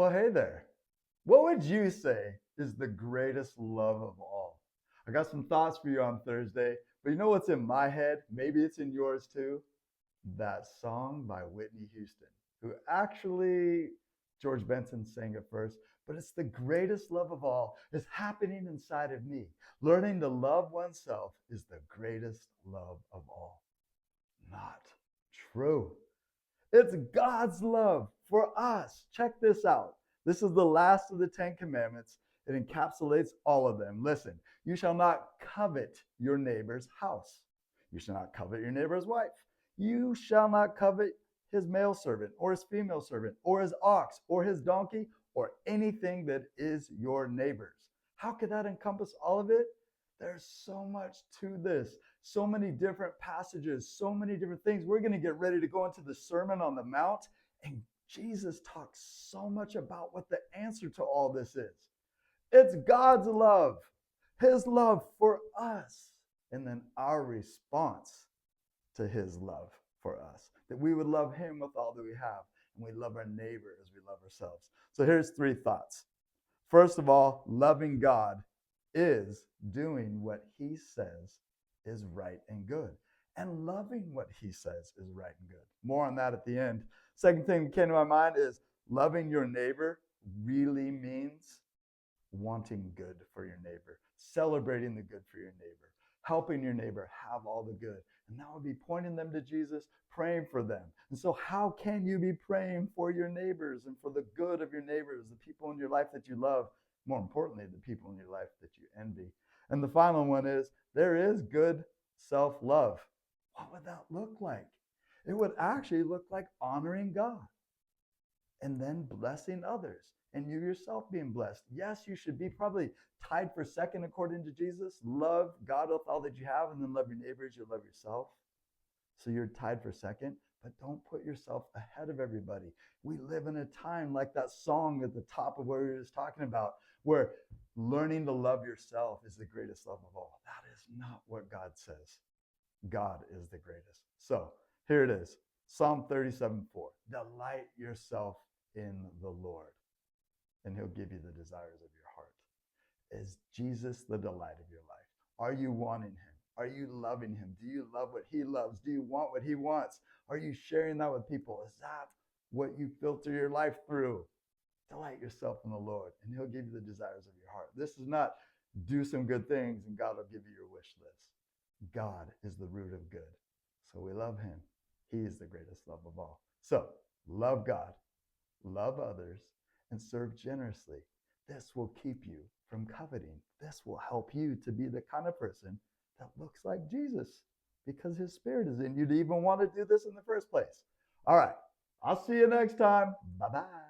Well, hey there. What would you say is the greatest love of all? I got some thoughts for you on Thursday, but you know what's in my head? Maybe it's in yours too. That song by Whitney Houston, who actually George Benson sang it first, but it's the greatest love of all is happening inside of me. Learning to love oneself is the greatest love of all. Not true. It's God's love for us. Check this out. This is the last of the 10 commandments. It encapsulates all of them. Listen, you shall not covet your neighbor's house. You shall not covet your neighbor's wife. You shall not covet his male servant or his female servant or his ox or his donkey or anything that is your neighbor's. How could that encompass all of it? There's so much to this, so many different passages, so many different things. We're going to get ready to go into the Sermon on the Mount, and Jesus talks so much about what the answer to all this is. It's God's love, his love for us, and then our response to his love for us, that we would love him with all that we have, and we love our neighbor as we love ourselves. So here's 3 thoughts. First of all, loving God is doing what he says is right and good, and loving what he says is right and good. More on that at the end. Second thing that came to my mind is loving your neighbor really means wanting good for your neighbor, celebrating the good for your neighbor, helping your neighbor have all the good. And that would be pointing them to Jesus, praying for them. And so how can you be praying for your neighbors and for the good of your neighbors, the people in your life that you love? More importantly, the people in your life that you envy. And the final one is there is good self-love. What would that look like? It would actually look like honoring God and then blessing others and you yourself being blessed. Yes, you should be probably tied for second according to Jesus. Love God with all that you have and then love your neighbors, you love yourself. So you're tied for second, but don't put yourself ahead of everybody. We live in a time like that song at the top of where we were just talking about, where learning to love yourself is the greatest love of all. That is not what God says. God is the greatest. So here it is. Psalm 37:4. Delight yourself in the Lord, and he'll give you the desires of your heart. Is Jesus the delight of your life? Are you wanting him? Are you loving him? Do you love what he loves? Do you want what he wants? Are you sharing that with people? Is that what you filter your life through? Delight yourself in the Lord, and he'll give you the desires of your heart. This is not do some good things and God will give you your wish list. God is the root of good. So we love him. He is the greatest love of all. So love God, love others, and serve generously. This will keep you from coveting. This will help you to be the kind of person that looks like Jesus because his spirit is in you to even want to do this in the first place. All right. I'll see you next time. Bye-bye.